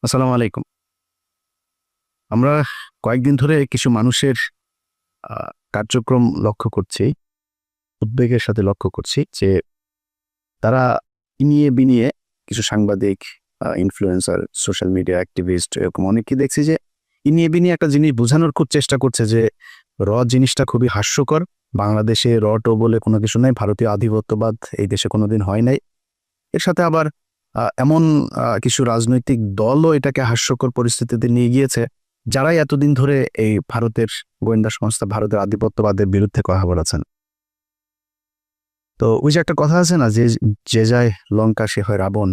আসসালামু আলাইকুম। আমরা কয়েকদিন ধরে কিছু মানুষের কার্যক্রম লক্ষ্য করছি, উদ্বেগের সাথে লক্ষ্য করছি যে তারা ইনিয়ে বিনিয়ে কিছু সাংবাদিক, ইনফ্লুয়েন্সার, সোশ্যাল মিডিয়া অ্যাক্টিভিস্ট এরকম অনেকেই দেখছি যে ইনিয়ে বিনিয়ে একটা জিনিস বোঝানোর খুব চেষ্টা করছে যে জিনিসটা খুবই হাস্যকর। বাংলাদেশে টো বলে কোনো কিছু নাই, ভারতীয় আধিপত্যবাদ এই দেশে কোনোদিন হয় নাই। এর সাথে আবার এমন কিছু রাজনৈতিক দলও এটাকে হাস্যকর পরিস্থিতিতে নিয়ে গিয়েছে, যারাই এতদিন ধরে এই ভারতের গোয়েন্দা সংস্থা, ভারতের আধিপত্যবাদের বিরুদ্ধে কথা বলেছেন। তো ওই যে একটা কথা আছে না, যে যে যায় লঙ্কা সে হয় রাবণ।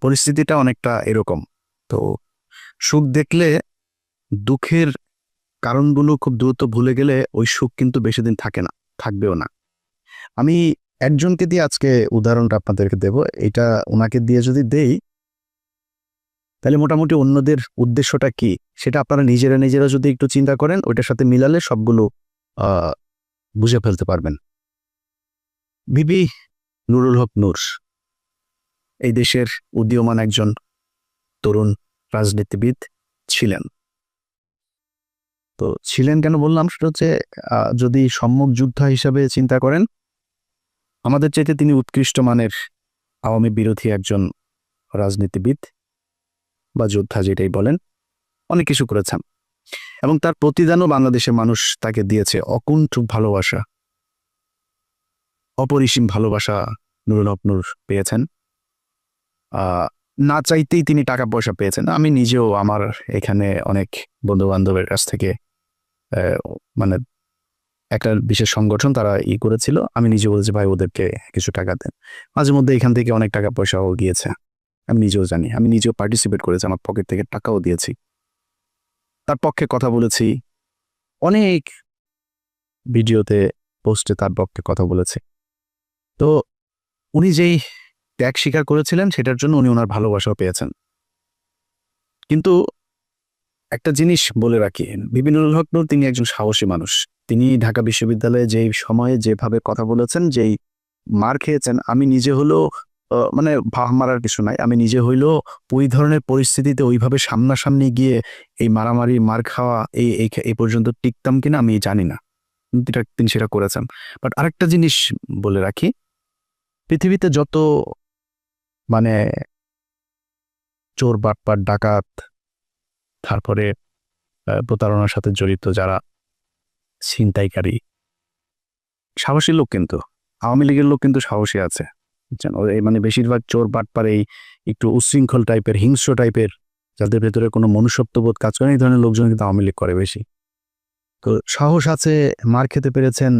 পরিস্থিতিটা অনেকটা এরকম। তো সুখ দেখলে দুঃখের কারণগুলো খুব দ্রুত ভুলে গেলে ওই সুখ কিন্তু বেশি দিন থাকে না, থাকবেও না। আমি একজনকে দিয়ে আজকে উদাহরণটা আপনাদেরকে দেব। এটা ওনাকে দিয়ে যদি দেই, তাহলে মোটামুটি অন্যদের উদ্দেশ্যটা কি সেটা আপনারা নিজেরা নিজেরা যদি একটু চিন্তা করেন, ওইটার সাথে মিলালে সবগুলো আহ বুঝে ফেলতে পারবেন। বিবি নুরুল হক নূর এই দেশের উদীয়মান একজন তরুণ রাজনীতিবিদ ছিলেন। তো ছিলেন কেন বললাম, সেটা হচ্ছে যদি সম্মুখ যোদ্ধা হিসাবে চিন্তা করেন, আমাদের চাইতে তিনি উৎকৃষ্ট মানের আওয়ামী বিরোধী একজন রাজনীতিবিদ বা যোদ্ধা যেটাই বলেন, অনেক কিছু করেছেন এবং তার প্রতিদানও বাংলাদেশের মানুষ তাকে দিয়েছে। অকুণ্ঠ ভালোবাসা, অপরিসীম ভালোবাসা নুরুল হক নূর পেয়েছেন। না চাইতেই তিনি টাকা পয়সা পেয়েছেন। আমি নিজেও আমার এখানে অনেক বন্ধু বান্ধবের কাছ থেকে মানে একটা বিশেষ সংগঠন তারা করেছিল, আমি নিজে বলেছি ভাই ওদেরকে কিছু টাকা দেন। মাঝে মধ্যে এখান থেকে অনেক টাকা পয়সাও গিয়েছে, আমি নিজেও জানি। আমি নিজেও পার্টিসিপেট করেছি, আমার পকেট থেকে টাকাও দিয়েছি, তার পক্ষে কথা বলেছি, অনেক ভিডিওতে পোস্টে তার পক্ষে কথা বলেছে। তো উনি যেই ত্যাগ স্বীকার করেছিলেন সেটার জন্য উনি ওনার ভালোবাসাও পেয়েছেন। কিন্তু একটা জিনিস বলে রাখি, বিবি নুরুল হক নূর তিনি একজন সাহসী মানুষ। তিনি ঢাকা বিশ্ববিদ্যালয়ে যেই সময়ে যেভাবে কথা বলেছেন, যেই মার খেয়েছেন, আমি নিজে হলেও মানে ভাব মারার কিছু নাই, আমি নিজে হইলেও ওই ধরনের পরিস্থিতিতে ওইভাবে সামনাসামনি গিয়ে এই মারামারি মার খাওয়া এই পর্যন্ত টিকতাম কিনা আমি জানি না। কিন্তু তিনি সেটা করেছেন। বাট আরেকটা জিনিস বলে রাখি, পৃথিবীতে যত মানে চোর বাটপার ডাকাত, তারপরে প্রতারণার সাথে জড়িত যারা ছিনতাইকারী, সাহসী লোক কিন্তু আওয়ামী লীগের লোক কিন্তু সাহসী আছে। এই মানে বেশিরভাগ চোর বাটপার এই একটু উচ্ছৃঙ্খল টাইপের, হিংস্র টাইপের, যাদের ভেতরে কোনো মনুষ্যত্ববোধ কাজ করে, এই ধরনের লোকজন কিন্তু আওয়ামী লীগ করে বেশি। তো সাহস আছে, মার খেতে পেরেছেন,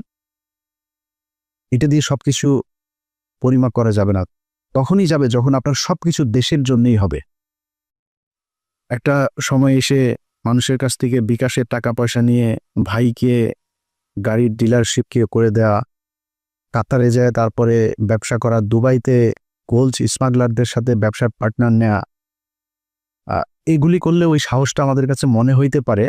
এটা দিয়ে সবকিছু পরিমাপ করা যাবে না। তখনই যাবে যখন আপনার সবকিছু দেশের জন্যই হবে। একটা সময় এসে মানুষের কাছ থেকে বিকাশের টাকা পয়সা নিয়ে ভাইকে গাড়ির ডিলারশিপকে করে দেয়া, কাতারে যায় তারপরে ব্যবসা করা, দুবাইতে গোল্ড স্মাগলারদের সাথে ব্যবসার পার্টনার নেয়া, এগুলি করলে ওই সাহসটা আমাদের কাছে মনে হইতে পারে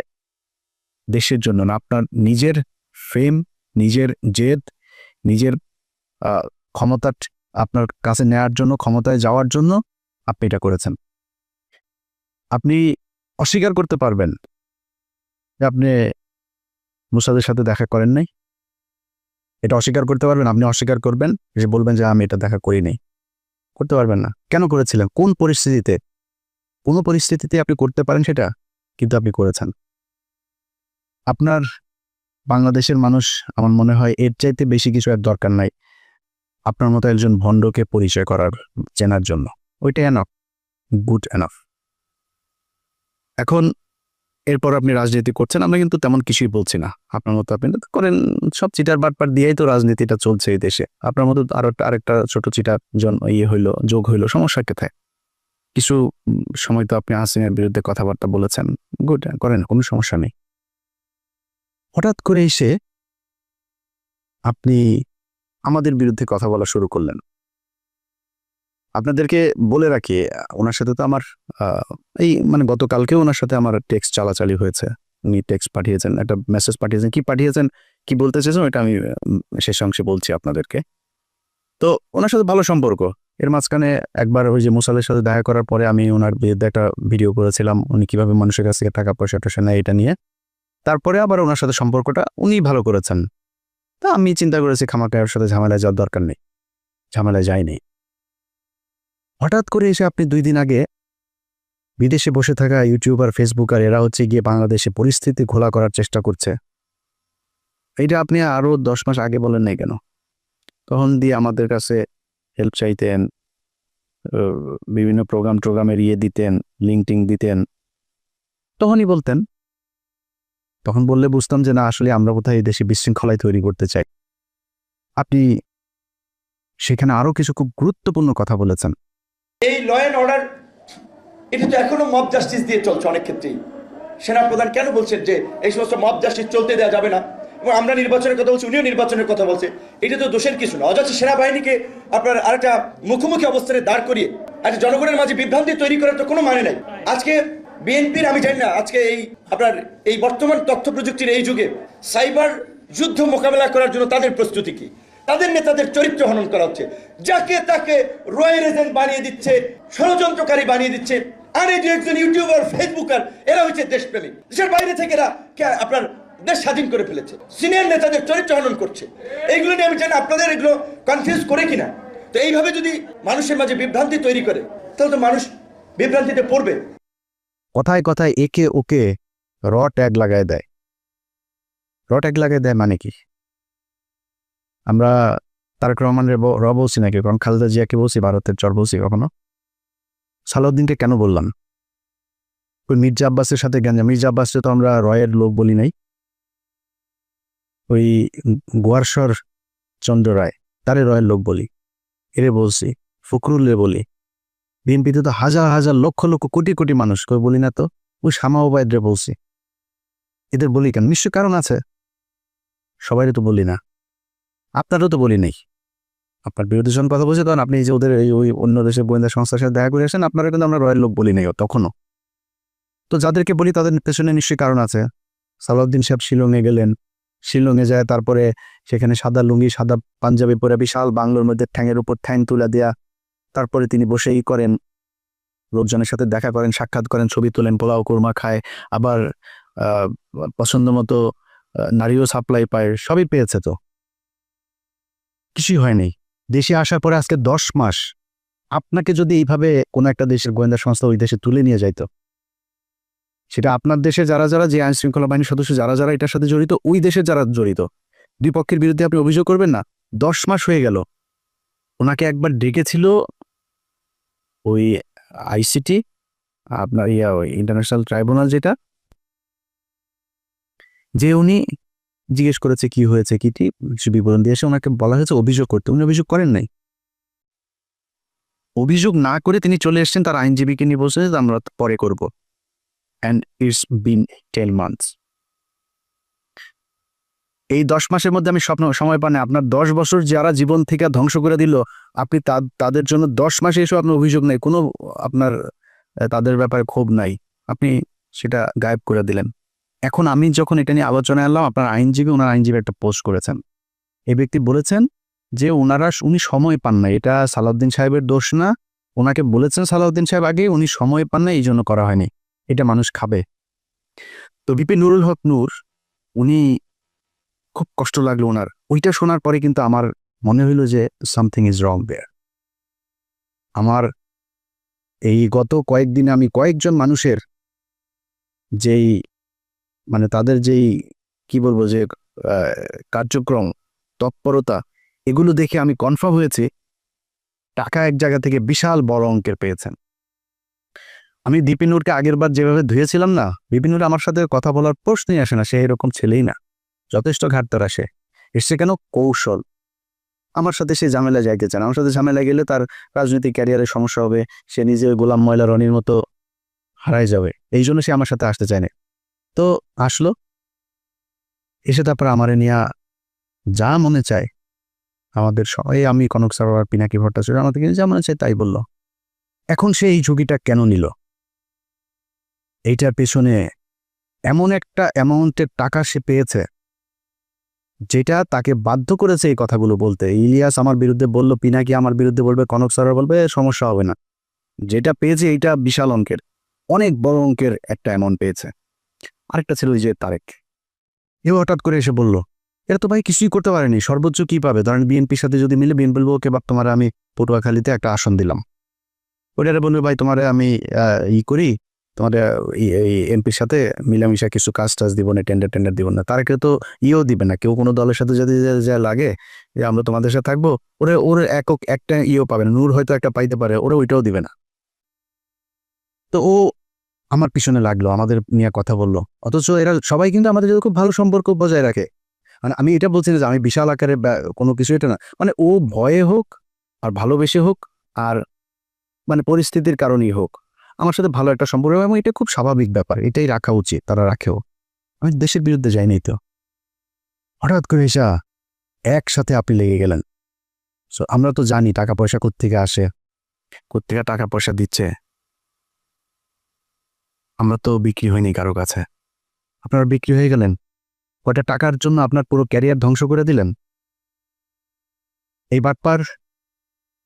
দেশের জন্য না, আপনার নিজের ফেম, নিজের জেদ, নিজের ক্ষমতা আপনার কাছে নেয়ার জন্য, ক্ষমতায় যাওয়ার জন্য আপনি এটা করেছেন। আপনি অস্বীকার করতে পারবেন যে আপনি মুসাদের সাথে দেখা করেন নাই, এটা অস্বীকার করতে পারবেন। আপনি অস্বীকার করবেন, যে বলবেন যে আমি এটা দেখা করি নাই, করতে পারবেন না। কেন করেছিলেন, কোন পরিস্থিতিতে? কোনো পরিস্থিতিতে আপনি করতে পারেন সেটা, কিন্তু আপনি করেছেন। আপনার বাংলাদেশের মানুষ, আমার মনে হয় এর চাইতে বেশি কিছু আর দরকার নাই আপনার মতো একজন ভণ্ডকে পরিচয় করার, চেনার জন্য। ওইটা এনাফ, গুড এনাফ। এখন এরপর আপনি রাজনীতি করছেন, আমরা কিন্তু তেমন কিছুই বলছি না। আপনার মতো আপনি করেন, সব চিটার বাটপার দিয়েই তো রাজনীতিটা চলছে এই দেশে। আপনার মতো আরেকটা ছোট চিটার হইলো, যোগ হইলো, সমস্যা কোথায়? কিছু সময় তো আপনি হাসিনার বিরুদ্ধে কথাবার্তা বলেছেন, গুড, করেন, কোনো সমস্যা নেই। হঠাৎ করে এসে আপনি আমাদের বিরুদ্ধে কথা বলা শুরু করলেন। আপনাদেরকে বলে রাখি, ওনার সাথে তো আমার এই মানে গতকালকেও ওনার সাথে আমার টেক্সট চালাচালি হয়েছে। উনি টেক্সট পাঠিয়েছেন, একটা মেসেজ পাঠিয়েছেন, কি পাঠিয়েছেন, কি বলতে চেয়েছেন, এটা আমি শেষ অংশে বলছি আপনাদেরকে। তো ওনার সাথে ভালো সম্পর্ক, এর মাঝখানে একবার ওই যে মুসালের সাথে দেখা করার পরে আমি ওনার বিরুদ্ধে একটা ভিডিও করেছিলাম, উনি কিভাবে মানুষের কাছ থেকে টাকা পয়সা টয়সা নেয় এটা নিয়ে। তারপরে আবার ওনার সাথে সম্পর্কটা উনি ভালো করেছেন। তা আমি চিন্তা করেছি খামাকার সাথে ঝামেলায় যাওয়ার দরকার নেই, ঝামেলায় যায়নি। হঠাৎ করে এসে আপনি 2 দিন আগে বিদেশে বসে থাকা ইউটিউবার, ফেসবুকার এরা হচ্ছে গিয়ে বাংলাদেশে পরিস্থিতি ঘোলা করার চেষ্টা করছে। এইটা আপনি আরো 10 মাস আগে বলেন নাই কেন? তখন দিয়ে আমাদের কাছে হেল্প চাইতেন, বিভিন্ন প্রোগ্রামের দিতেন, লিঙ্কটিং দিতেন, তখনই বলতেন। তখন বললে বুঝতাম যে না, আসলে আমরা কোথায় এই দেশে বিশৃঙ্খলায় তৈরি করতে চাই। আপনি সেখানে আরো কিছু খুব গুরুত্বপূর্ণ কথা বলেছেন। এই ল অ্যান্ড অর্ডার এটা তো এখনো মব জাস্টিস দিয়ে চলছে অনেক ক্ষেত্রেই। সেনাপ্রধান কেন বলছেন যে এই সমস্ত মব জাস্টিস চলতে দেওয়া যাবে না, এবং আমরা নির্বাচনের কথা বলছি, উনিও নির্বাচনের কথা বলছে। এটা তো দোষের কিছু না। অযথা সেনাবাহিনীকে আপনার আরেকটা মুখোমুখি অবস্থানে দাঁড় করিয়ে একটা জনগণের মাঝে বিভ্রান্তি তৈরি করার তো কোনো মানে নাই। আজকে বিএনপির, আমি জানি না আজকে এই আপনার এই বর্তমান তথ্য প্রযুক্তির এই যুগে সাইবার যুদ্ধ মোকাবেলা করার জন্য তাদের প্রস্তুতি কি? তাদের নেতাদের চরিত্র হনন করা হচ্ছে, যাকে তাকে রয়্যাল এজেন্ট বানিয়ে দিচ্ছে, ষড়যন্ত্রকারী বানিয়ে দিচ্ছে। আর এই যে একজন ইউটিউবার, ফেসবুকার, এরা হচ্ছে দেশপ্রেমিক। দেশের বাইরে থেকে এরা আপনার দেশ স্বাধীন করে ফেলেছে, সিনিয়র নেতাদের চরিত্র হনন করছে। এইগুলো নিয়ে আমি জানি আপনাদের এগুলো কনফিউজ করে কিনা। তো এইভাবে যদি মানুষের মাঝে বিভ্রান্তি তৈরি করে, তাহলে তো মানুষ বিভ্রান্তিতে পড়বে। কথায় কথায় একে ওকে র ট্যাগ লাগায় দেয়। র ট্যাগ লাগায় দেয় মানে কি? আমরা তারেক রহমানের র বলছি নাকি? কারণ খালেদা জিয়াকে বলছি ভারতের চর বলছি কখনো? সালাউদ্দিনকে কেন বললাম? ওই মির্জা আব্বাসের সাথে গ্যাঞ্জাম। মির্জা আব্বাসকে তো আমরা রয়ের লোক বলি নাই। ওই গোয়ারশর চন্দ্র রায়, তারে রয়ের লোক বলি, এরে বলছি। ফখরুল্লে বলি। বিএনপিতে তো হাজার হাজার লক্ষ লক্ষ কোটি কোটি মানুষ, কই বলি না তো? ওই শামা ওবায়দরে বলছি। এদের বলি কেন? নিশ্চয় কারণ আছে। সবাইরে তো বলি না, আপনারও তো বলি নাই। আপনার বিরোধী যখন কথা বলছে তখন আপনি যে ওদের ওই অন্য দেশের গোয়েন্দা সংস্থার সাথে দেখা করে আসেন, আপনারা কিন্তু আমরা রয়ের লোক বলি নাই তখনও। তো যাদেরকে বলি তাদের পেছনে নিশ্চয়ই কারণ আছে। সালাউদ্দিন সাহেব শিলংয়ে গেলেন, শিলংয়ে যায়, তারপরে সেখানে সাদা লুঙ্গি সাদা পাঞ্জাবি পরে বিশাল বাংলোর মধ্যে ঠ্যাঙের উপর ঠ্যাং তুলে দেয়া, তারপরে তিনি বসেই করেন, লোকজনের সাথে দেখা করেন, সাক্ষাৎ করেন, ছবি তোলেন, পোলাও কোরমা খায়, আবার পছন্দ মতো নারীও সাপ্লাই পায়, সবই পেয়েছে। তো কিছুই হয়নি। দেশে আসার পরে আজকে 10 মাস আপনাকে যদি এইভাবে কোনো একটা দেশের গোয়েন্দা সংস্থা ওই দেশে তুলে নিয়ে যাইতো, সেটা আপনার দেশে যারা যারা, যে আইন শৃঙ্খলা বাহিনীর সদস্য যারা যারা এটার সাথে জড়িত, ওই দেশের যারা জড়িত, দুই পক্ষের বিরুদ্ধে আপনি অভিযোগ করবেন না? 10 মাস হয়ে গেল। ওনাকে একবার ডেকেছিল ওই আইসিটি, আপনার ওই ইন্টারন্যাশনাল ট্রাইব্যুনাল, যেটা, যে উনি জিজ্ঞেস করেছে কি হয়েছে, কিটি বিবরণ দিয়ে এসে ওনাকে বলা হয়েছে অভিযোগ করতে। উনি অভিযোগ করেন নাই। অভিযোগ না করে তিনি চলে এসেছেন, তার আইনজীবীকে নিয়ে বলছে যে আমরা পরে করব। And it's been 10 months. এই 10 মাসের মধ্যে আমি সময় পান আপনার 10 বছর যারা জীবন থেকে ধ্বংস করে দিল, আপনি তাদের জন্য 10 মাসে এসে আপনার অভিযোগ নেই, কোনো আপনার তাদের ব্যাপারে ক্ষোভ নাই, আপনি সেটা গায়েব করে দিলেন। এখন আমি যখন এটা নিয়ে আলোচনায় আনলাম, আপনার ওনার আইনজীবী একটা পোস্ট করেছেন। এই ব্যক্তি বলেছেন যে উনি সময় পান না, এটা সালাউদ্দিন সাহেবের দোষ না। ওনাকে বলেছেন সালাউদ্দিন সাহেব আগে, উনি সময় পান না, এই জন্য করা হয়নি, এটা মানুষ খাবে। তো বিপি নুরুল হক নূর, উনি খুব কষ্ট লাগলো ওনার। ওইটা শোনার পরে কিন্তু আমার মনে হইল যে সামথিং ইজ রং দেয়ার। আমার এই গত কয়েকদিনে আমি কয়েকজন মানুষের যেই মানে তাদের যেই কি বলবো যে কার্যক্রম, তৎপরতা, এগুলো দেখে আমি কনফার্ম হয়েছি টাকা এক জায়গা থেকে বিশাল বড় অঙ্কের পেয়েছেন। আমি দীপিনুরকে আগের বার যেভাবে ধুয়েছিলাম না, বিপিনুর আমার সাথে কথা বলার প্রশ্নই আসে না, সে এরকম ছেলেই না, যথেষ্ট ঘাটতার আসে। এসছে কেন? কৌশল। আমার সাথে সে ঝামেলা যাইতে চান। আমার সাথে ঝামেলা গেলে তার রাজনৈতিক ক্যারিয়ারের সমস্যা হবে, সে নিজে গোলাম ময়লা রনির মতো হারাই যাবে, এই জন্য সে আমার সাথে আসতে চায় না। তো আসলো, এসে তারপর আমারে নিয়ে যা মনে চায়, আমাদের সবাই, আমি কনক সরোয়ার, পিনাকি ভট্টাচার্য, আমাদেরকে যা মনে চায় তাই বলল। এখন সে এই ঝুঁকিটা কেন নিল? এইটার পেছনে এমন একটা অ্যামাউন্টের টাকা সে পেয়েছে যেটা তাকে বাধ্য করেছে এই কথাগুলো বলতে। ইলিয়াস আমার বিরুদ্ধে বললো, পিনাকি আমার বিরুদ্ধে বলবে, কনক সরোয়ার বলবে, সমস্যা হবে না। যেটা পেয়েছে এইটা বিশাল অঙ্কের, অনেক বড় অঙ্কের একটা অ্যামাউন্ট পেয়েছে। আরেকটা ছিল ওই যে তারেক, এও হঠাৎ করে এসে বলল এরা তো ভাই কিছুই করতে পারেনি, সর্বোচ্চ কি পাবে, ধরেন বিএনপির সাথে যদি মিলে বিএনপি বলবো ওকে বাপ তোমার আমি পটুয়াখালীতে একটা আসন দিলাম, ওইটারে বলবে ভাই তোমারে আমি করি, তোমার এমপির সাথে মিলামিশা কিছু কাজ টাজ দিব না, টেন্ডার দিব না। তারকে তো দিবে না, কেউ কোনো দলের সাথে যদি যা লাগে যে আমরা তোমাদের সাথে থাকবো, ওর একক একটা পাবে না। নূর হয়তো একটা পাইতে পারে, ওরা ওইটাও দিবে না। তো ও আমার পিছনে লাগলো, আমাদের নিয়ে কথা বললো, অথচ এরা সবাই কিন্তু আমাদের সাথে খুব ভালো সম্পর্ক বজায় রাখে। মানে আমি এটা বলছি না যে আমি বিশাল আকারে কোনো কিছু, এটা না, মানে ও ভয়ে হোক আর ভালোবেসে হোক আর মানে পরিস্থিতির কারণেই হোক আমার সাথে ভালো একটা সম্পর্ক, এবং এটা খুব স্বাভাবিক ব্যাপার, এটাই রাখা উচিত, তারা রাখেও। আমি দেশের বিরুদ্ধে যাইনি তো। হঠাৎ করে এসা একসাথে আপনি লেগে গেলেন। সো আমরা তো জানি টাকা পয়সা কোত্থেকে আসে, কোত্থেকে টাকা পয়সা দিচ্ছে। আমরা তো বিক্রি হয়নি কারো কাছে, আপনারা বিক্রি হয়ে গেলেন। কয়টা টাকার জন্য আপনার পুরো ক্যারিয়ার ধ্বংস করে দিলেন। এই বাটপার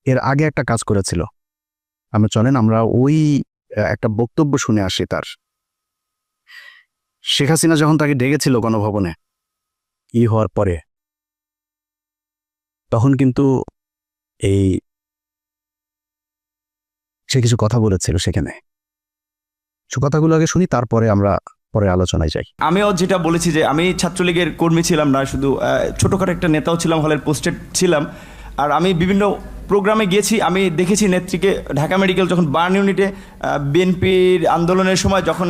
এর আগে একটা কাজ করেছিল, আমরা চলেন আমরা ওই একটা বক্তব্য শুনে আসি তার। শেখ হাসিনা যখন তাকে ডেকেছিল গণভবনে হওয়ার পরে, তখন কিন্তু এই সে কিছু কথা বলেছিল সেখানে। সে কথাগুলো আগে শুনি, তারপরে আমরা পরে আলোচনায় যাই। আমিও যেটা বলেছি যে আমি ছাত্রলীগের কর্মী ছিলাম না, শুধু ছোটোখাটো একটা নেতাও ছিলাম, হলের পোস্টেড ছিলাম। আর আমি বিভিন্ন প্রোগ্রামে গিয়েছি, আমি দেখেছি নেত্রীকে ঢাকা মেডিকেল যখন বার্ন ইউনিটে বিএনপির আন্দোলনের সময় যখন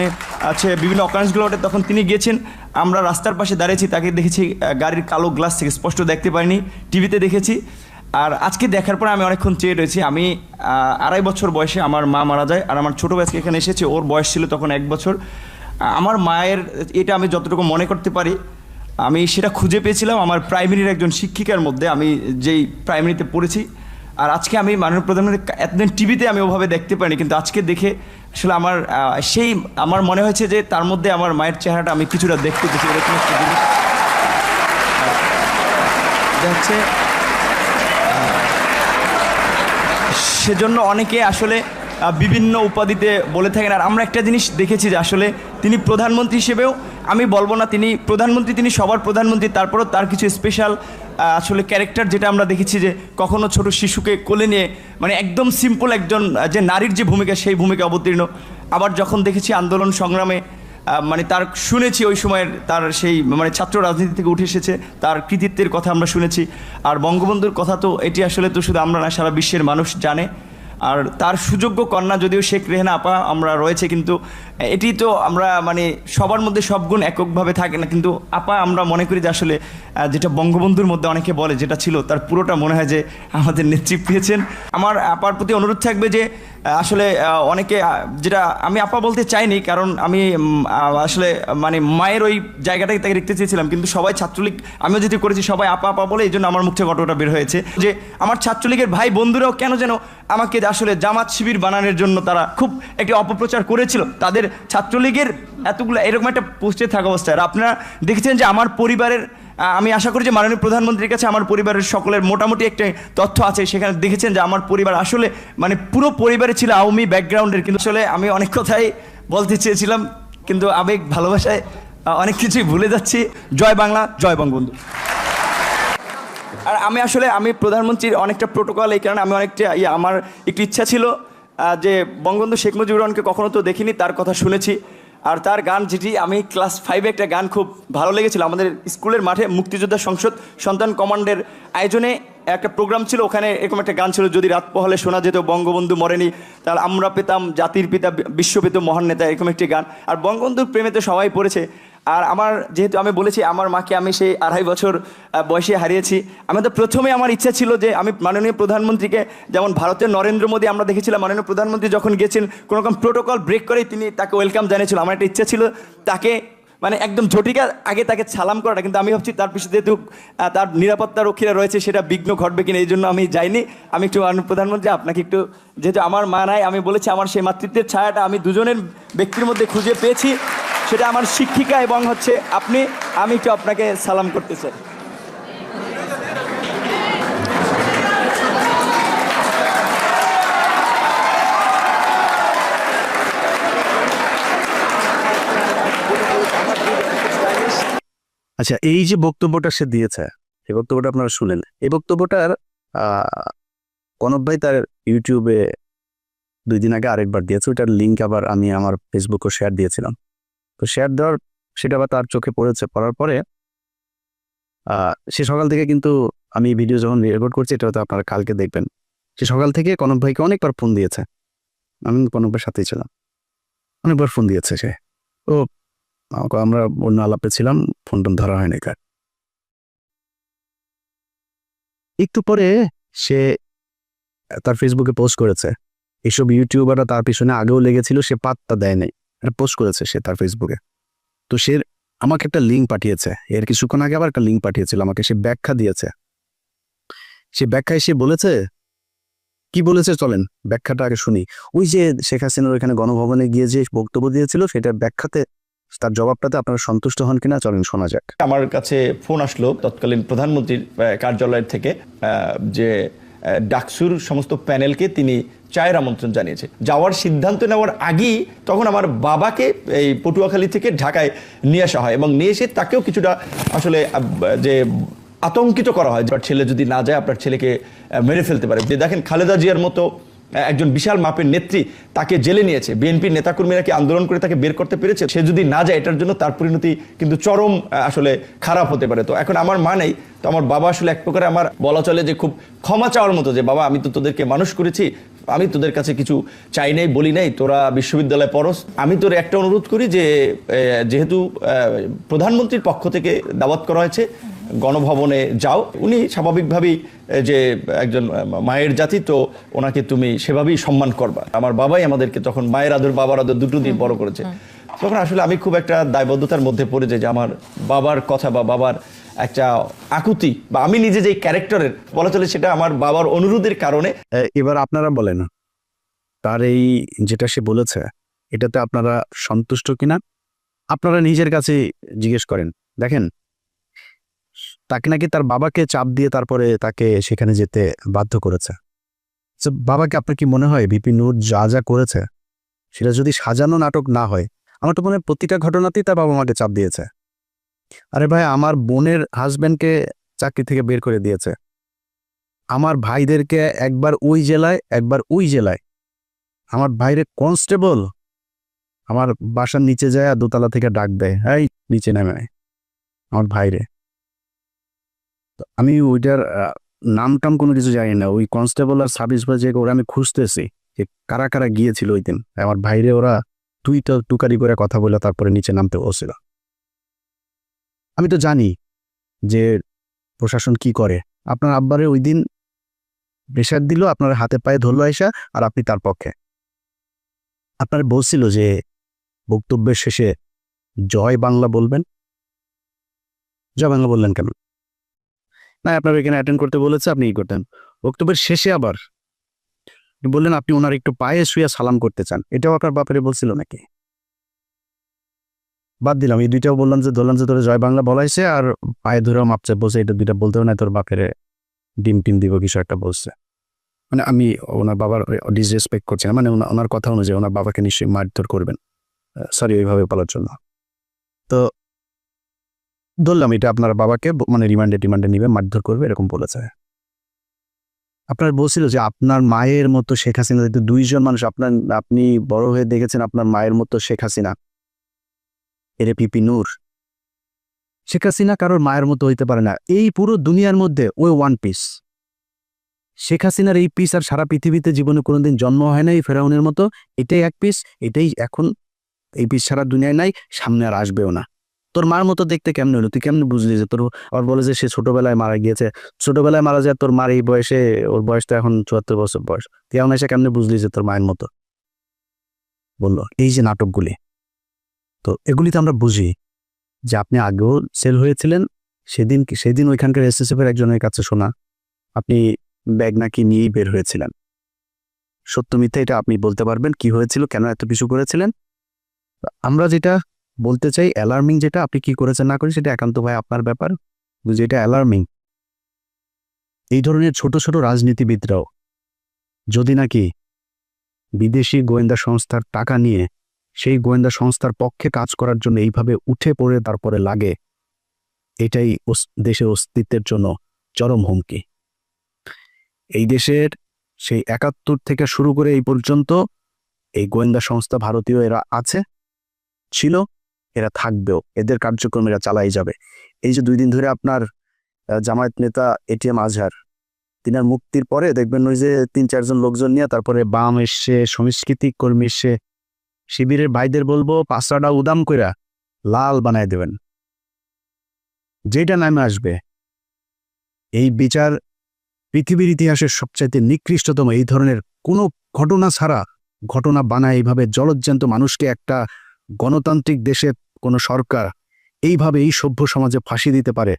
আছে বিভিন্ন অকারেন্সগুলো ওঠে, তখন তিনি গিয়েছেন। আমরা রাস্তার পাশে দাঁড়িয়েছি, তাকে দেখেছি গাড়ির কালো গ্লাস থেকে, স্পষ্ট দেখতে পাইনি, টিভিতে দেখেছি। আর আজকে দেখার পর আমি অনেকক্ষণ চেয়ে রয়েছি। আমি 2.5 বছর বয়সে আমার মা মারা যায়, আর আমার ছোটো ভাইকে এখানে এসেছে, ওর বয়স ছিল তখন 1 বছর। আমার মায়ের এটা আমি যতটুকু মনে করতে পারি, আমি সেটা খুঁজে পেয়েছিলাম আমার প্রাইমারির একজন শিক্ষিকার মধ্যে, আমি যেই প্রাইমারিতে পড়েছি। আর আজকে আমি মাননীয় প্রধানমন্ত্রী এতদিন টিভিতে আমি ওভাবে দেখতে পাইনি, কিন্তু আজকে দেখে আসলে আমার মনে হয়েছে যে তার মধ্যে আমার মায়ের চেহারাটা আমি কিছুটা দেখতে পেয়েছি, এরকম একটা জিনিস হচ্ছে। সেজন্য অনেকে আসলে বিভিন্ন উপাধিতে বলে থাকেন। আর আমরা একটা জিনিস দেখেছি যে আসলে তিনি প্রধানমন্ত্রী হিসেবেও, আমি বলবো না তিনি প্রধানমন্ত্রী, তিনি সবার প্রধানমন্ত্রী, তারপরেও তার কিছু স্পেশাল আসলে ক্যারেক্টার যেটা আমরা দেখেছি, যে কখনো ছোট শিশুকে কোলে নিয়ে মানে একদম সিম্পল একজন যে নারীর যে ভূমিকা, সেই ভূমিকা অবতীর্ণ। আবার যখন দেখেছি আন্দোলন সংগ্রামে মানে তার শুনেছি ওই সময়ের তার সেই মানে ছাত্র রাজনীতি থেকে উঠে এসেছে, তার কৃতিত্বের কথা আমরা শুনেছি। আর বঙ্গবন্ধুর কথা তো এটি আসলে তো শুধু আমরা না, সারা বিশ্বের মানুষ জানে। আর তার সুযোগ্য কন্যা যদিও শেখ রেহানা আপা আমরা রয়েছে, কিন্তু এটি তো আমরা মানে সবার মধ্যে সব গুণ এককভাবে থাকে না, কিন্তু আপা আমরা মনে করি যে আসলে যেটা বঙ্গবন্ধুর মধ্যে অনেকে বলে যেটা ছিল, তার পুরোটা মনে হয় যে আমাদের নেত্রী পেয়েছেন। আমার আপার প্রতি অনুরোধ থাকবে যে আসলে অনেকে যেটা আমি আপা বলতে চাইনি, কারণ আমি আসলে মানে মায়ের ওই জায়গাটাকে তাকে দেখতে চেয়েছিলাম, কিন্তু সবাই ছাত্রলীগ আমিও যেটি করেছি সবাই আপা আপা বলে, এই জন্য আমার মুখ থেকে ঘটনাটা বের হয়েছে যে আমার ছাত্রলীগের ভাই বন্ধুরাও কেন যেন আমাকে আসলে জামাত শিবির বানানোর জন্য তারা খুব একটি অপপ্রচার করেছিল। তাদের ছাত্রলীগের এতগুলো এরকম একটা পোস্টে থাকা অবস্থায়, আর আপনারা দেখেছেন যে আমার পরিবারের, আমি আশা করি যে মাননীয় প্রধানমন্ত্রীর কাছে আমার পরিবারের সকলের মোটামুটি একটা তথ্য আছে, সেখানে দেখেছেন যে আমার পরিবার আসলে মানে পুরো পরিবারে ছিল আওয়ামী ব্যাকগ্রাউন্ডের। কিন্তু আসলে আমি অনেক কথাই বলতে চেয়েছিলাম, কিন্তু আবেগ ভালোবাসায় অনেক কিছুই ভুলে যাচ্ছি। জয় বাংলা, জয় বঙ্গবন্ধু। আর আমি প্রধানমন্ত্রীর অনেকটা প্রোটোকল, এই কারণে আমি অনেকটা আমার একটু ইচ্ছা ছিল যে বঙ্গবন্ধু শেখ মুজিবুর রহমানকে কখনো তো দেখিনি, তার কথা শুনেছি। আর তার গান যেটি আমি ক্লাস 5-এ একটা গান খুব ভালো লেগেছিল, আমাদের স্কুলের মাঠে মুক্তিযোদ্ধা সংসদ সন্তান কমান্ডের আয়োজনে একটা প্রোগ্রাম ছিল, ওখানে এরকম একটা গান ছিল, যদি রাত পোহালে শোনা যেত বঙ্গবন্ধু মরেনি, তাহলে আমরা পেতাম জাতির পিতা বিশ্ব পেত মহান নেতা, এরকম একটি গান। আর বঙ্গবন্ধুর প্রেমে তো সবাই পড়েছে। আর আমার যেহেতু আমি বলেছি আমার মাকে আমি সেই 2.5 বছর বয়সে হারিয়েছি, আমি তো প্রথমে আমার ইচ্ছা ছিল যে আমি মাননীয় প্রধানমন্ত্রীকে, যেমন ভারতের নরেন্দ্র মোদী আমরা দেখেছিলাম মাননীয় প্রধানমন্ত্রী যখন গেছেন কোনো রকম প্রোটোকল ব্রেক করেই তিনি তাকে ওয়েলকাম জানিয়েছিল, আমার একটা ইচ্ছা ছিল তাকে মানে একদম ঝটিকা আগে তাকে সালাম করাটা, কিন্তু আমি ভাবছি তার পিছনে যেহেতু তার নিরাপত্তা রক্ষীরা রয়েছে সেটা বিঘ্ন ঘটবে কিনা, এই জন্য আমি যাইনি। আমি একটু প্রধানমন্ত্রী আপনাকে একটু, যেহেতু আমার মা নাই, আমি বলেছি আমার সেই মাতৃত্বের ছায়াটা আমি দুজনের ব্যক্তির মধ্যে খুঁজে পেয়েছি, সেটা আমার শিক্ষিকা এবং হচ্ছে আপনি, আমি একটু আপনাকে সালাম করতে চাই। আচ্ছা, এই যে বক্তব্যটা সে দিয়েছে, এই বক্তব্যটা আপনারা শুনেন। এই বক্তব্যটার কনক ভাই তার ইউটিউবে 2 দিন আগে আরেকবার দিয়েছে। ওইটার লিঙ্ক আবার আমি আমার ফেসবুকে শেয়ার দিয়েছিলাম। তো শেয়ার দেওয়ার সেটা আবার তার চোখে পড়েছে। পড়ার পরে সে সকাল থেকে কিন্তু আমি ভিডিও যখন রেকর্ড করছি, এটা হয়তো আপনারা কালকে দেখবেন, সে সকাল থেকে কনক ভাইকে অনেকবার ফোন দিয়েছে। আমি কনক ভাইয়ের সাথেই ছিলাম, অনেকবার ফোন দিয়েছে সে। ও আমরা অন্য আলাপে ছিলাম, ফোন টোন ধরা হয়নি কার। একটু পরে সে তার ফেসবুকে পোস্ট করেছে, এসব ইউটিউবাররা তার পিছনে আগেও লেগেছিল, সে পাত্তা দেয় নাই, এটা পোস্ট করেছে সে তার ফেসবুকে। তো সে আমাকে একটা লিঙ্ক পাঠিয়েছে, এর কিছুক্ষণ আগে আবার একটা লিঙ্ক পাঠিয়েছিল আমাকে, সে ব্যাখ্যা দিয়েছে। সে ব্যাখ্যায় সে বলেছে, কি বলেছে চলেন ব্যাখ্যাটা আগে শুনি। ওই যে শেখ হাসিনার ওইখানে গণভবনে গিয়ে যে বক্তব্য দিয়েছিল, সেটার ব্যাখ্যাতে তার জবাবটাতে আপনারা সন্তুষ্ট হন কিনা চলেন শোনা যাক। আমার কাছে ফোন আসলো তৎকালীন প্রধানমন্ত্রীর কার্যালয়ের থেকে, যে ডাকসুর সমস্ত প্যানেলকে তিনি চায়ের আমন্ত্রণ জানিয়েছে। যাওয়ার সিদ্ধান্ত নেওয়ার আগেই তখন আমার বাবাকে এই পটুয়াখালী থেকে ঢাকায় নিয়ে আসা হয়, এবং নিয়ে এসে তাকেও কিছুটা আসলে যে আতঙ্কিত করা হয়, আপনার ছেলে যদি না যায় আপনার ছেলেকে মেরে ফেলতে পারে। যে দেখেন, খালেদা জিয়ার মতো একজন বিশাল মাপের নেত্রী, তাকে জেলে নিয়েছে, বিএনপির নেতাকর্মীরা কি আন্দোলন করে তাকে বের করতে পেরেছে? সে যদি না যায়, এটার জন্য তার পরিণতি কিন্তু চরম আসলে খারাপ হতে পারে। তো এখন আমার মা নেই, তো আমার বাবা আসলে এক প্রকারে আমার বলা চলে যে খুব ক্ষমা চাওয়ার মতো, যে বাবা আমি তো তোদেরকে মানুষ করেছি, আমি তোদের কাছে কিছু চাই নাই, বলি নাই, তোরা বিশ্ববিদ্যালয়ে পড়স, আমি তোর একটা অনুরোধ করি যে যেহেতু প্রধানমন্ত্রীর পক্ষ থেকে দাওয়াত করা হয়েছে, গণভবনে যাও। উনি স্বাভাবিকভাবেই যে একজন মায়ের জাতি, তো ওনাকে তুমি সেভাবেই সম্মান করবা। আমার বাবাই আমাদেরকে তখন মায়ের আদর বাবার আদর দুটো দিয়ে বড় করেছে। তখন আসলে আমি খুব একটা দায়বদ্ধতার মধ্যে পড়ে যাই, যে আমার বাবার কথা বা বাবার একটা আকুতি, বা আমি নিজে যে ক্যারেক্টারের বলা চলে, সেটা আমার বাবার অনুরোধের কারণে। এবার আপনারা বলেন, তার এই যেটা সে বলেছে, এটাতে আপনারা সন্তুষ্ট কিনা আপনারা নিজের কাছে জিজ্ঞেস করেন। দেখেন, তাকে নাকি তার বাবাকে চাপ দিয়ে তারপরে তাকে সেখানে যেতে বাধ্য করেছে। বাবাকে আপনার কি মনে হয় ভিপি নূর যা যা করেছে সেটা যদি সাজানো নাটক না হয়, আমার তো মনে হয় প্রতিটা ঘটনাতেই তার বাবা মাকে চাপ দিয়েছে। আরে ভাই, আমার বোনের হাজব্যান্ডকে চাকরি থেকে বের করে দিয়েছে, আমার ভাইদেরকে একবার ওই জেলায় একবার ওই জেলায়, আমার ভাইরে কনস্টেবল আমার বাসার নিচে যায় আর দোতলা থেকে ডাক দেয়, এই নিচে নেমে আয়, আমার ভাইরে। আমি ওইটার নাম টাম কোনো কিছু জানি না, ওই কনস্টেবল আর সাব ইন্সপেক্টর ওরা আমি খুঁজতেছি যে কারা কারা গিয়েছিল ওই দিন। আমার ভাইরে ওরা টুকারি করে কথা বলে তারপরে নিচে নামতে বলছিল। আমি তো জানি যে প্রশাসন কি করে। আপনার আব্বারে ওই দিন প্রেশার দিল, আপনার হাতে পায়ে ধরলো আয়সা, আর আপনি তার পক্ষে। আপনার বলছিল যে বক্তব্যের শেষে জয় বাংলা বলবেন, জয় বাংলা বললেন কেন? না, আপনার এখানে অ্যাটেন্ড করতে বলেছে, আপনি ই করতেন। বক্তব্যের শেষে আবার বললেন আপনি ওনার একটু পায়ে শুয়ে সালাম করতে চান, এটাও আপনার বাপেরে বলছিল নাকি? বাদ দিলাম, এই দুইটাও বললাম যে ধরলাম যে তোর জয় বাংলা বলাইছে, আর পায়ে ধরেও মাপছে বলছে, এটা দুইটা বলতেও না, তোর বাপেরে ডিম টিম দিব কিছু একটা বলছে। মানে আমি ওনার বাবার ডিসরেসপেক্ট করছি না, মানে ওনার কথা অনুযায়ী ওনার বাবাকে নিশ্চয়ই মারধর করবেন, সরি ওইভাবে বলার জন্য। তো ধরলাম এটা আপনার বাবাকে মানে রিমান্ডে নিবে, মারধর করবে এরকম বলেছে। আপনার বলছিল যে আপনার মায়ের মতো শেখ হাসিনা, দুইজন মানুষ, আপনি বড় হয়ে দেখেছেন আপনার মায়ের মতো শেখ হাসিনা, এরে পিপি নূর। শেখ হাসিনা কারোর মায়ের মতো হইতে পারে না, এই পুরো দুনিয়ার মধ্যে ওই ওয়ান পিস। শেখ হাসিনার এই পিস আর সারা পৃথিবীতে জীবনে কোনোদিন জন্ম হয় না এই ফেরাউনের মতো, এটাই এক পিস, এটাই এখন এই পিস সারা দুনিয়ায় নাই, সামনে আর আসবেও না। তোর মার মতো দেখতে কেমনে হলো, তুই কেমনে বুঝলি যে তোর? আবার বলে যে সে ছোটবেলায় মারা গিয়েছে, ছোটবেলায় মারা যায়, তোর মার এই বয়সে, ওর বয়স তো এখন 74 বছর বয়স, তুই এখন এসে কেমনে বুঝলি যে তোর মায়ের মতো? বললো এই যে নাটকগুলি, তো এগুলি তো আমরা বুঝি যে আপনি আগেও সেল হয়েছিলেন। সেদিন ওইখানকার এসএসএফ এর একজনের কাছে শোনা আপনি ব্যাগ নাকি নিয়েই বের হয়েছিলেন। সত্য মিথ্যা এটা আপনি বলতে পারবেন, কি হয়েছিল, কেন এত কিছু করেছিলেন। আমরা যেটা বলতে চাই, অ্যালার্মিং যেটা, আপনি কি করেছেন না করেন সেটা একান্ত ভাই আপনার ব্যাপার, যেটা অ্যালার্মিং, এই ধরনের ছোট ছোট রাজনীতিবিদরাও যদি নাকি বিদেশি গোয়েন্দা সংস্থার টাকা নিয়ে সেই গোয়েন্দা সংস্থার পক্ষে কাজ করার জন্য এইভাবে উঠে পড়ে তারপরে লাগে, এটাই দেশের অস্তিত্বের জন্য চরম হুমকি। এই দেশের সেই ৭১ থেকে শুরু করে এই পর্যন্ত এই গোয়েন্দা সংস্থা ভারতীয় এরা আছে, ছিল, এরা থাকবেও, এদের কার্যক্রম এরা চালাই যাবে। এই যে 2 দিন ধরে আপনার জামায়াত নেতা এটিএম আজহার, তিনার মুক্তির পরে দেখবেন ওই যে 3-4 জন লোকজন নিয়ে তারপরে বাম এসে, সংস্কৃতি কর্মী এসে, শিবিরের ভাইদের বলবো পাঁচড়াটা উদাম কইরা লাল বানায় দেবেন। যেটা নামে আসবে এই বিচার পৃথিবীর ইতিহাসের সবচাইতে নিকৃষ্টতম। এই ধরনের কোনো ঘটনা ছাড়া ঘটনা বানায় এইভাবে জলজ্জান্ত মানুষকে একটা গণতান্ত্রিক দেশে কোনো সরকার এইভাবে এই সভ্য সমাজে ফাঁসি দিতে পারে,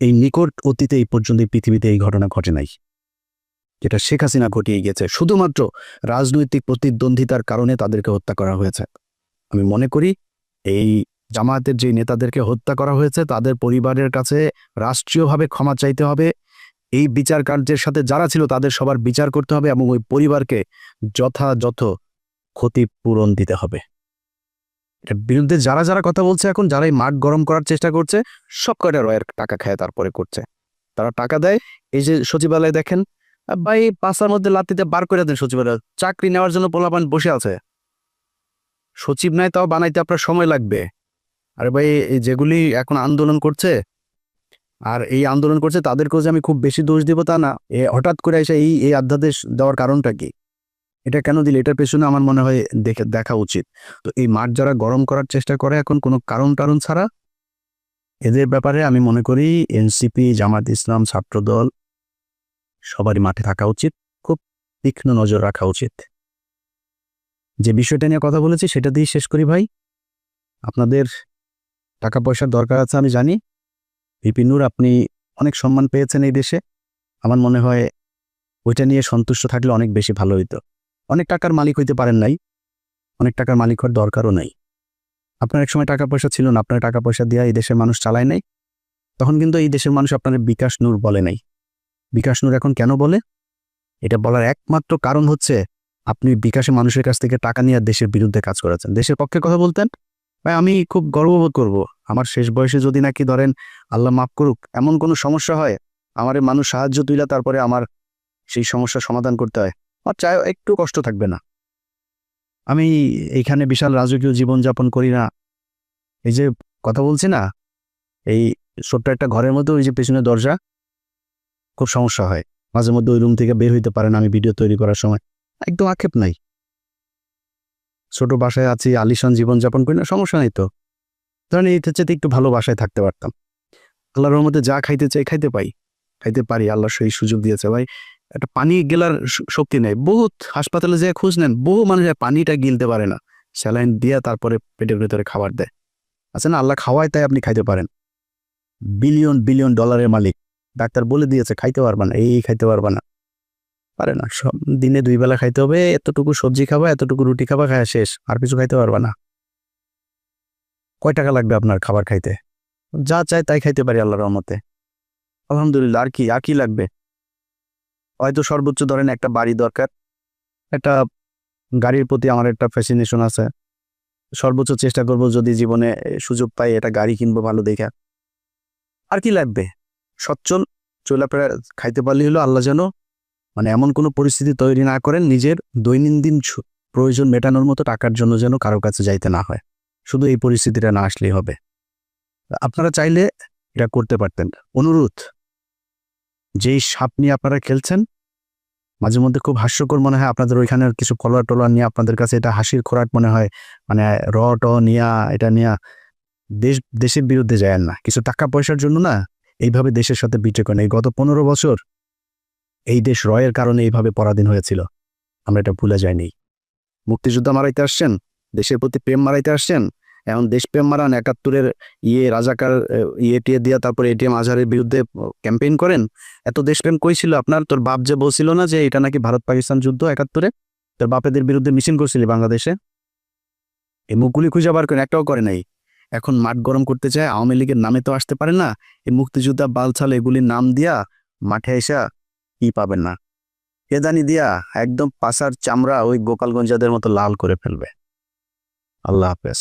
এই নিকট অতীতে এই পর্যন্ত এই পৃথিবীতে এই ঘটনা ঘটে নাই, যেটা শেখ হাসিনা ঘটিয়ে গেছে। শুধুমাত্র রাজনৈতিক প্রতিদ্বন্দ্বিতার কারণে তাদেরকে হত্যা করা হয়েছে। আমি মনে করি এই জামায়াতের যে নেতাদেরকে হত্যা করা হয়েছে তাদের পরিবারের কাছে রাষ্ট্রীয়ভাবে ক্ষমা চাইতে হবে। এই বিচার কার্যের সাথে যারা ছিল তাদের সবার বিচার করতে হবে এবং ওই পরিবারকে যথাযথ ক্ষতিপূরণ দিতে হবে। এর বিরুদ্ধে যারা যারা কথা বলছে এখন, যারা এই মাঠ গরম করার চেষ্টা করছে, সব কয়টা রয়ের টাকা খায় তারপরে করছে। তারা টাকা দেয়। এই যে সচিবালয় দেখেন, ভাই পাঁচার মধ্যে লাত্তিতে বার করে দেন সচিবালয়। চাকরি নেওয়ার জন্য পোলাপান বসে আছে, সচিব নাই তাও বানাইতে আপনার সময় লাগবে। আরে ভাই এই যেগুলি এখন আন্দোলন করছে আর এই আন্দোলন করছে তাদেরকেও যে আমি খুব বেশি দোষ দিব তা না। হঠাৎ করে এসে এই অধ্যাদেশ দেওয়ার কারণটা কি, এটা কেন দিলে, এটার পেছনে আমার মনে হয় দেখা উচিত। তো এই মাঠ যারা গরম করার চেষ্টা করে এখন কোনো কারণ ছাড়া, এদের ব্যাপারে আমি মনে করি এনসিপি, জামাত ইসলাম, ছাত্রদল সবারই মাঠে থাকা উচিত, খুব তীক্ষ্ণ নজর রাখা উচিত। যে বিষয়টা নিয়ে কথা বলেছি সেটা দিয়ে শেষ করি। ভাই, আপনাদের টাকা পয়সার দরকার আছে আমি জানি। ভিপি নূর, আপনি অনেক সম্মান পেয়েছেন এই দেশে। আমার মনে হয় ওইটা নিয়ে সন্তুষ্ট থাকলে অনেক বেশি ভালো হইতো। অনেক টাকার মালিক হইতে পারেন নাই, অনেক টাকার মালিক হওয়ার দরকারও নাই। আপনার এক সময় টাকা পয়সা ছিল না, আপনার টাকা পয়সা দিয়ে এই দেশের মানুষ চালায় নাই, তখন কিন্তু এই দেশের মানুষ আপনার বিকাশ নূর বলে নাই। বিকাশ নূর এখন কেন বলে? এটা বলার একমাত্র কারণ হচ্ছে আপনি বিকাশে মানুষের কাছ থেকে টাকা নিয়ে দেশের বিরুদ্ধে কাজ করেছেন। দেশের পক্ষে কথা বলতেন। ভাই আমি খুব গর্ববোধ করব, আমার শেষ বয়সে যদি নাকি ধরেন আল্লাহ মাফ করুক এমন কোনো সমস্যা হয়, আমার মানুষ সাহায্য তুইলা তারপরে আমার সেই সমস্যার সমাধান করতে হয়, আমার চাই একটু কষ্ট থাকবে না। আমি এইখানে বিশাল রাজকীয় জীবনযাপন করি না। এই যে কথা বলছি না, এই ছোট্ট একটা ঘরের মধ্যে ওই যে পেছনে দরজা, খুব সমস্যা হয় মাঝে মধ্যে, ওই রুম থেকে বের হইতে পারেন আমি ভিডিও তৈরি করার সময়, একদম আক্ষেপ নাই। ছোট বাসায় আছি, আলিশান জীবনযাপন করি না, সমস্যা নেই। তো ধরেন এই চেয়ে একটু ভালো বাসায় থাকতে পারতাম। আল্লাহর রহমতে যা খাইতে চাই খাইতে পারি, আল্লাহ সেই সুযোগ দিয়েছে। ভাই একটা পানি গেলার শক্তি নেই, বহুত হাসপাতালে যেয়ে খোঁজ নেন, বহু মানুষ পানিটা গিলতে পারে না, স্যালাইন দিয়ে তারপরে পেটের ভেতরে খাবার দেয়। আচ্ছা না, আল্লাহ খাওয়ায় তাই আপনি খাইতে পারেন। বিলিয়ন বিলিয়ন ডলারের মালিক, ডাক্তার বলে দিয়েছে খাইতে পারবা না, এই খাইতে পারবা না, পারে না। সব দিনে 2 বেলা খাইতে হবে, এতটুকু সবজি খাবা, এতটুকু রুটি খাবা, খাওয়া শেষ, আর কিছু খাইতে পারবা না। কয় টাকা লাগবে আপনার খাবার খাইতে? যা চাই তাই খাইতে পারি আল্লাহর রহমতে, আলহামদুলিল্লাহ। আর কি লাগবে? হয়তো সর্বোচ্চ ধরেন একটা বাড়ি দরকার, একটা গাড়ির প্রতি আমার একটা ফ্যাসিনেশন আছে, সর্বোচ্চ চেষ্টা করব যদি জীবনে সুযোগ পাই এটা গাড়ি কিনবো ভালো দেখা। আর কি লাগবে? সচ্ছল চলাফেরা খাইতে পারলে হলো। আল্লাহ যেন মানে এমন কোনো পরিস্থিতি তৈরি না করেন নিজের দৈনন্দিন প্রয়োজন মেটানোর মতো টাকার জন্য যেন কারো কাছে যাইতে না হয়। শুধু এই পরিস্থিতিটা না আসলেই হবে। আপনারা চাইলে এটা করতে পারতেন। অনুরোধ, যেই সাপ নিয়ে আপনারা খেলছেন মাঝে মধ্যে খুব হাস্যকর মনে হয়, আপনাদের ওইখানের কিছু কলার টলার নিয়ে আপনাদের কাছে এটা হাসির খোরাক মনে হয়, মানে নিয়া এটা নিয়া দেশের বিরুদ্ধে যায় না, কিছু টাকা পয়সার জন্য না এইভাবে দেশের সাথে বিটে করেন। এই গত 15 বছর এই দেশ রয়ের কারণে এইভাবে পরাধীন হয়েছিল, আমরা এটা ভুলে যাইনি। মুক্তিযোদ্ধা মারাইতে আসছেন, দেশের প্রতি প্রেম মারাইতে আসছেন, এখন দেশপ্রেম মারান, 71-এর রাজাকার টিয়ে দিয়া তারপরে এটিএম আজহারের বিরুদ্ধে ক্যাম্পেইন করেন। এত দেশপ্রেম কই ছিল আপনার? তোর বাপ যে বলছিল না যে এটা নাকি ভারত পাকিস্তান যুদ্ধ 71-এ, তোর বাপেদের বিরুদ্ধে মিছিল করছিলি বাংলাদেশে, এই মুখগুলি খুঁজে বার করেন, একটাও করে নাই। এখন মাঠ গরম করতে চায়, আওয়ামী লীগের নামে তো আসতে পারে না, এই মুক্তিযোদ্ধা বালছাল এগুলির নাম দিয়া মাঠে এসা কি পাবেন না, এ জানি দিয়া একদম পাশার চামড়া ওই গোপালগঞ্জাদের মতো লাল করে ফেলবে। আল্লাহ হাফেজ।